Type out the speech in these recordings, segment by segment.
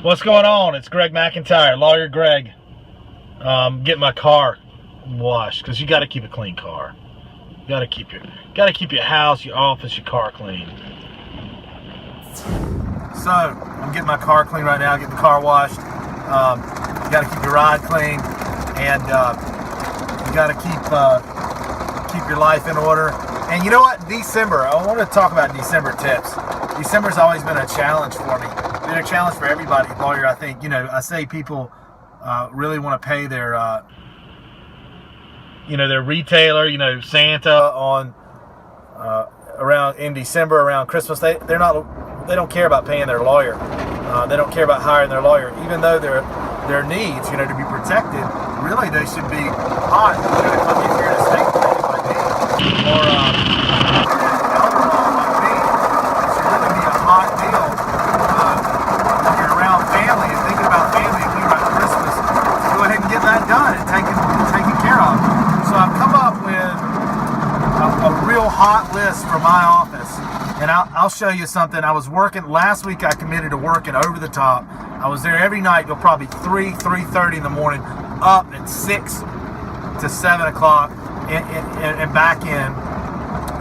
What's going on? It's Greg McIntyre, Lawyer Greg. Getting my car washed because you got to keep a clean car. You got to keep your house, your office, your car clean. So I'm getting my car clean right now. Getting the car washed. You got to keep your ride clean, and you got to keep your life in order. And you know what? December. I want to talk about December tips. December's always been a challenge for me. Been a challenge for everybody. Lawyer, I think, I say people really want to pay their their retailer, Santa on around in December, around Christmas. They don't care about paying their lawyer. They don't care about hiring their lawyer, even though their needs, to be protected. Really, they should be hot. If I'm here to state planning my needs, or that done and taken care of. So I've come up with a real hot list for my office, and I'll show you something. I was working last week. I committed to working over the top. I was there every night till probably 3:30 in the morning, up at 6 to 7 o'clock, and back in,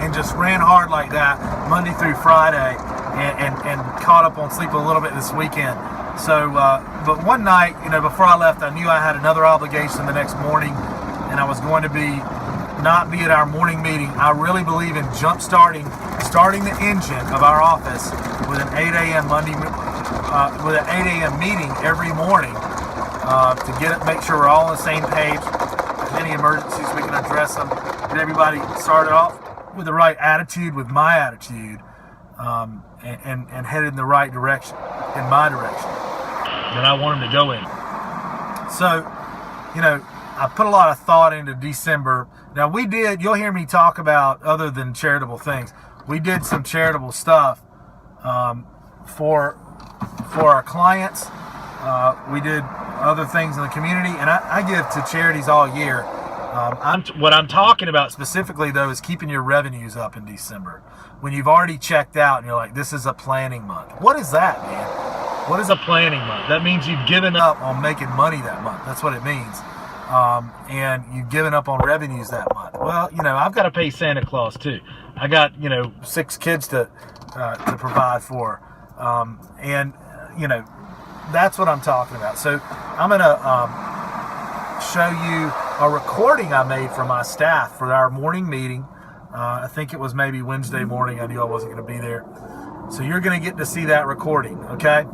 and just ran hard like that Monday through Friday, and caught up on sleep a little bit this weekend. So, but one night, before I left, I knew I had another obligation the next morning, and I was going to not be at our morning meeting. I really believe in starting the engine of our office with an 8 a.m. with an 8 a.m. meeting every morning to make sure we're all on the same page. If there's any emergencies, we can address them. Get everybody started off with the right attitude, with my attitude, and headed in the right direction, in my direction that I want them to go in. So, I put a lot of thought into December. Now you'll hear me talk about, other than charitable things, we did some charitable stuff for our clients. We did other things in the community, and I give to charities all year. What I'm talking about specifically, though, is keeping your revenues up in December. When you've already checked out and you're like, this is a planning month. What is that, man? What is a planning month? That means you've given up on making money that month. That's what it means. And you've given up on revenues that month. Well, I've got to pay Santa Claus too. I got, 6 kids to provide for. And that's what I'm talking about. So I'm going to show you a recording I made for my staff for our morning meeting. I think it was maybe Wednesday morning. I knew I wasn't going to be there. So you're going to get to see that recording, okay?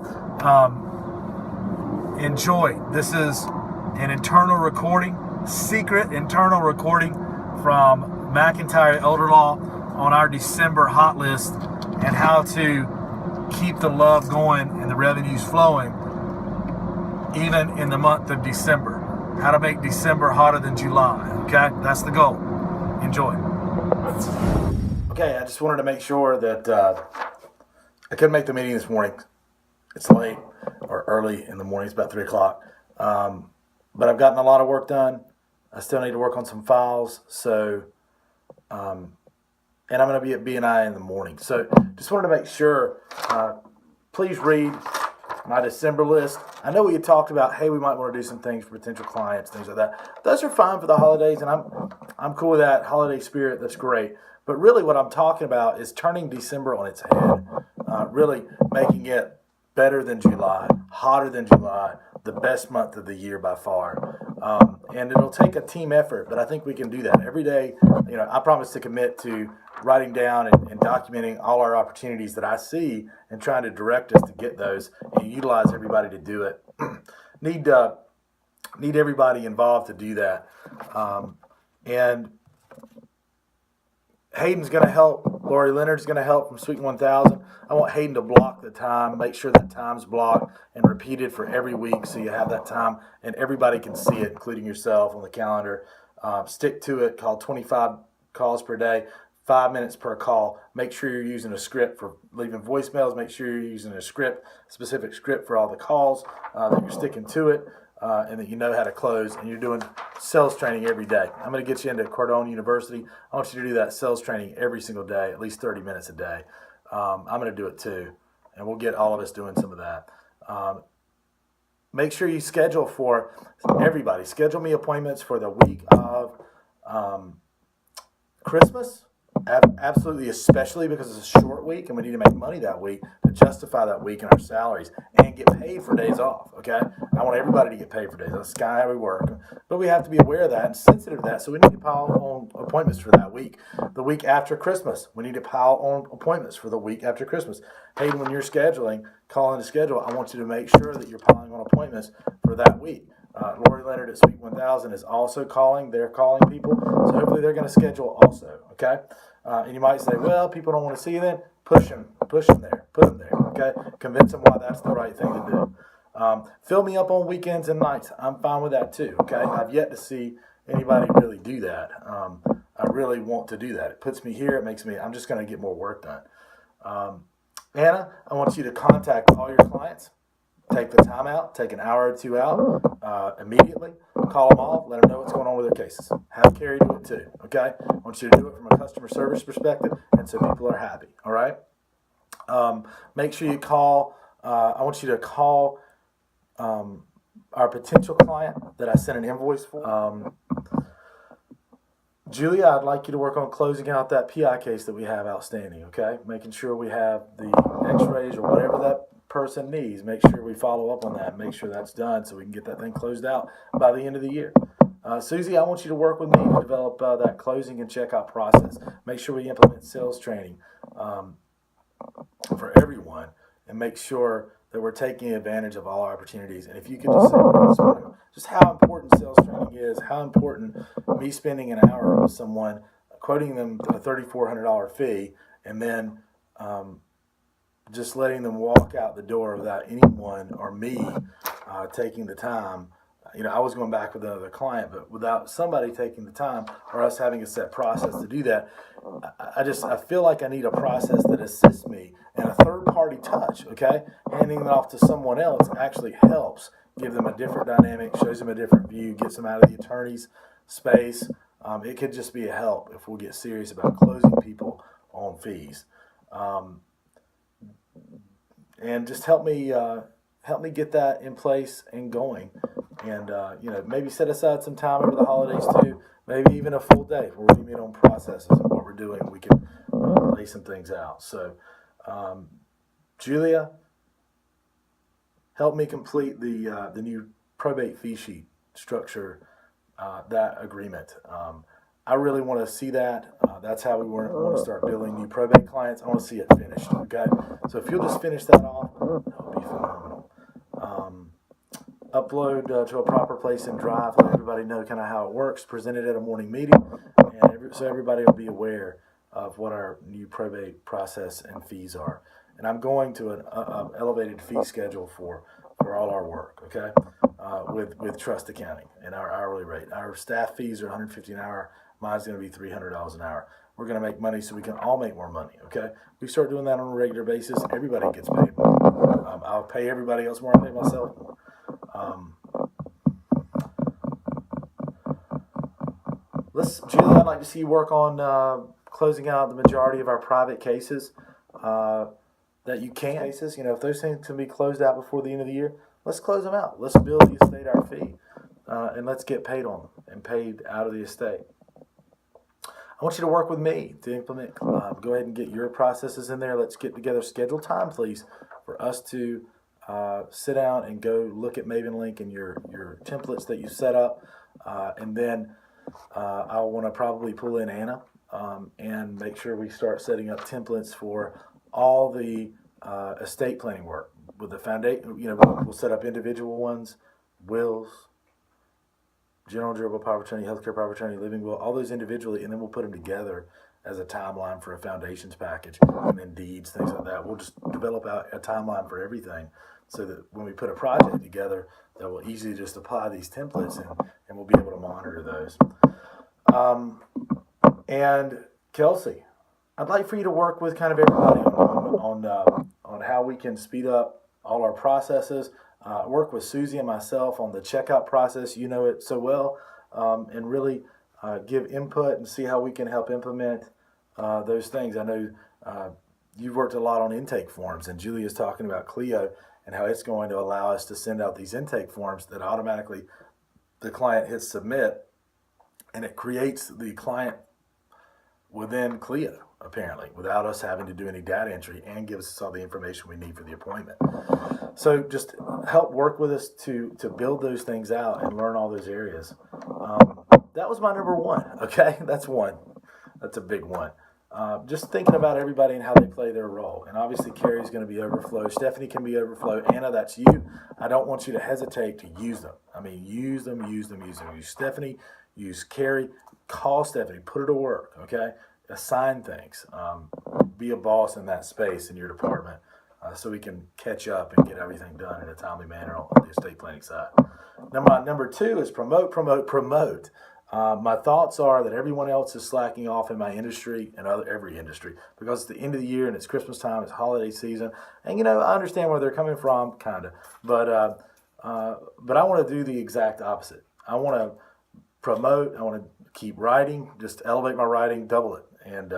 Enjoy. This is an internal recording, secret internal recording from McIntyre Elder Law on our December hot list, and how to keep the love going and the revenues flowing even in the month of December. How to make December hotter than July, okay? That's the goal. Enjoy. Okay, I just wanted to make sure that I couldn't make the meeting this morning. It's late, or early in the morning. It's about 3 o'clock. But I've gotten a lot of work done. I still need to work on some files. So, and I'm going to be at BNI in the morning. So just wanted to make sure, please read my December list. I know we had talked about, hey, we might want to do some things for potential clients, things like that. Those are fine for the holidays, and I'm cool with that holiday spirit. That's great. But really what I'm talking about is turning December on its head, really making it better than July, hotter than July, the best month of the year by far. And it'll take a team effort, but I think we can do that. Every day, I promise to commit to writing down and documenting all our opportunities that I see and trying to direct us to get those and utilize everybody to do it. Need everybody involved to do that. And Hayden's going to help. Lori Leonard's going to help from Suite 1000. I want Hayden to block the time, make sure that time's blocked and repeated for every week so you have that time and everybody can see it, including yourself on the calendar. Stick to it. Call 25 calls per day, 5 minutes per call. Make sure you're using a script for leaving voicemails. Make sure you're using a specific script for all the calls, that you're sticking to it. And that you know how to close, and you're doing sales training every day. I'm going to get you into Cardone University. I want you to do that sales training every single day, at least 30 minutes a day. I'm going to do it too, and we'll get all of us doing some of that. make sure you schedule for everybody. Schedule me appointments for the week of Christmas. Absolutely, especially because it's a short week and we need to make money that week to justify that week in our salaries and get paid for days off. Okay, I want everybody to get paid for days. That's kind of how we work, but we have to be aware of that and sensitive to that. So we need to pile on appointments for that week. The week after Christmas, we need to pile on appointments for the week after Christmas. Hey, when you're scheduling, calling to schedule, I want you to make sure that you're piling on appointments for that week. Lori Leonard at Speak 1000 is also calling. They're calling people, so hopefully they're going to schedule also. Okay, and you might say, well, people don't want to see you then. Push them there, put them there. Okay, convince them why that's the right thing to do. Fill me up on weekends and nights. I'm fine with that too. Okay, I've yet to see anybody really do that. I really want to do that. It puts me here. It makes me. I'm just going to get more work done. Anna, I want you to contact all your clients. Take the time out, take an hour or two out immediately, call them all, let them know what's going on with their cases. Have Carrie do it too, okay? I want you to do it from a customer service perspective and so people are happy, all right? Make sure you call, I want you to call our potential client that I sent an invoice for. Julia, I'd like you to work on closing out that PI case that we have outstanding, okay? Making sure we have the x-rays or whatever that person needs. Make sure we follow up on that. Make sure that's done so we can get that thing closed out by the end of the year. Susie, I want you to work with me to develop that closing and checkout process. Make sure we implement sales training for everyone and make sure that we're taking advantage of all our opportunities. And if you could just say this morning, just how important sales training is, how important me spending an hour with someone, quoting them a $3,400 fee, and then just letting them walk out the door without anyone or me taking the time. You know, I was going back with another client, but without somebody taking the time or us having a set process to do that, I feel like I need a process that assists me and a third-party touch, okay? Handing it off to someone else actually helps give them a different dynamic, shows them a different view, gets them out of the attorney's space. It could just be a help if we get serious about closing people on fees. And just help me get that in place and going. And maybe set aside some time over the holidays too. Maybe even a full day where we meet on processes and what we're doing. We can lay some things out. So, Julia, help me complete the new probate fee sheet structure, that agreement. I really want to see that. That's how we want to start building new probate clients. I want to see it finished. Okay, so if you'll just finish that off, that would be phenomenal. Upload to a proper place in Drive. Let everybody know kind of how it works. Present it at a morning meeting, and so everybody will be aware of what our new probate process and fees are. And I'm going to an elevated fee schedule for all our work. Okay, with Trust Accounting and our hourly rate. Our staff fees are $150 an hour. Mine's going to be $300 an hour. We're going to make money so we can all make more money, okay? We start doing that on a regular basis, everybody gets paid more. I'll pay everybody else more, I'll pay myself more. Julie, I'd like to see you work on closing out the majority of our private cases that you can. Cases, if those things can be closed out before the end of the year, let's close them out. Let's bill the estate our fee, and let's get paid on them and paid out of the estate. I want you to work with me to implement. Go ahead and get your processes in there. Let's get together. Schedule time, please, for us to sit down and go look at Maven Link and your templates that you set up. And then I want to probably pull in Anna and make sure we start setting up templates for all the estate planning work. With the foundation, we'll set up individual ones, wills, general durable power of attorney, healthcare power of attorney, living will, all those individually, and then we'll put them together as a timeline for a foundations package, and then deeds, things like that. We'll just develop out a timeline for everything so that when we put a project together, that we'll easily just apply these templates and we'll be able to monitor those. And Kelsey, I'd like for you to work with kind of everybody on how we can speed up all our processes. Work with Susie and myself on the checkout process. You know it so well, and really give input and see how we can help implement those things. I know you've worked a lot on intake forms, and Julia's talking about Clio and how it's going to allow us to send out these intake forms that automatically the client hits submit, and it creates the client within Clio, apparently, without us having to do any data entry, and gives us all the information we need for the appointment. So just help work with us to build those things out and learn all those areas. That was my number one, okay? That's one. That's a big one. Just thinking about everybody and how they play their role. And obviously, Carrie's going to be overflow. Stephanie can be overflow. Anna, that's you. I don't want you to hesitate to use them. I mean, use them. Use Stephanie. Use Carrie. Call Stephanie. Put her to work, okay? Assign things. Be a boss in that space in your department so we can catch up and get everything done in a timely manner on the estate planning side. Number two is promote. My thoughts are that everyone else is slacking off in my industry and every industry, because it's the end of the year and it's Christmas time, it's holiday season, and I understand where they're coming from, kind of, but I want to do the exact opposite. I want to promote. I want to keep writing, just elevate my writing, double it, and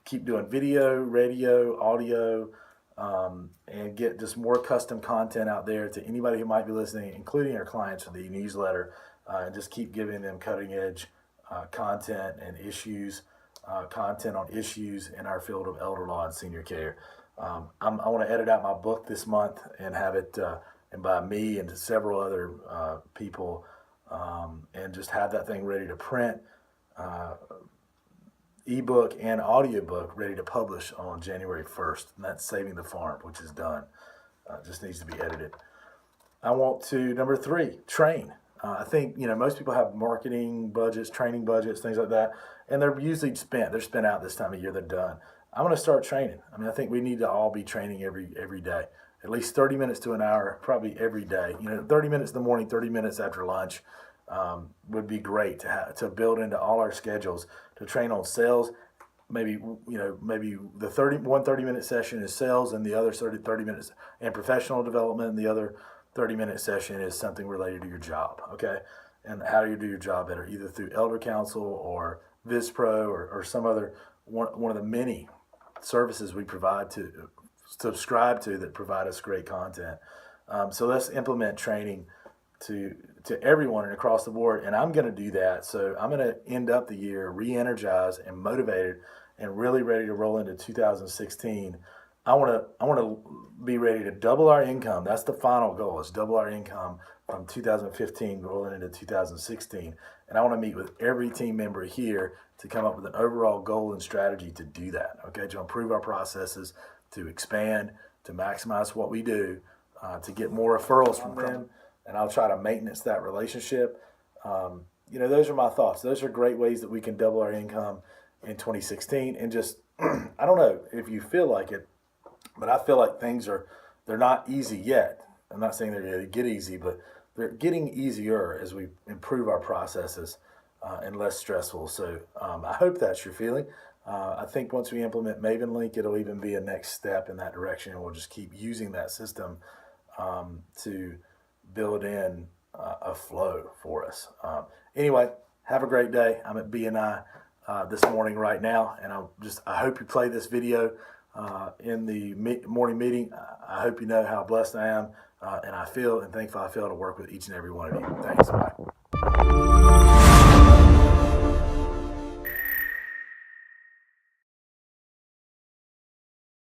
keep doing video, radio, audio, and get just more custom content out there to anybody who might be listening, including our clients for the newsletter. And just keep giving them cutting edge content and content on issues in our field of elder law and senior care. I want to edit out my book this month and have it, and by me and several other people, and just have that thing ready to print, ebook and audiobook ready to publish on January 1st. And that's Saving the Farm, which is done. Just needs to be edited. I want to, number three, train. I think, most people have marketing budgets, training budgets, things like that, and they're usually spent. They're spent out this time of year. They're done. I'm going to start training. I think we need to all be training every day, at least 30 minutes to an hour, probably every day. 30 minutes in the morning, 30 minutes after lunch would be great to build into all our schedules to train on sales. Maybe the 30-minute session is sales, and the other 30 minutes and professional development, and the other 30-minute session is something related to your job, okay? And how do you do your job better, either through Elder Council or VizPro or some other one of the many services we provide to subscribe to that provide us great content. So let's implement training to everyone and across the board, and I'm going to do that. So I'm going to end up the year re-energized and motivated and really ready to roll into 2016. I want to be ready to double our income. That's the final goal, is double our income from 2015 rolling into 2016. And I want to meet with every team member here to come up with an overall goal and strategy to do that, okay? To improve our processes, to expand, to maximize what we do, to get more referrals from them. And I'll try to maintenance that relationship. Those are my thoughts. Those are great ways that we can double our income in 2016. And just, I don't know if you feel like it, but I feel like they're not easy yet. I'm not saying they're going to get easy, but they're getting easier as we improve our processes and less stressful. So I hope that's your feeling. I think once we implement MavenLink, it'll even be a next step in that direction, and we'll just keep using that system to build in a flow for us. Anyway, have a great day. I'm at BNI this morning right now, and I hope you play this video in the morning meeting. I hope you know how blessed I am, and I feel and thankful I feel to work with each and every one of you. Thanks. Bye.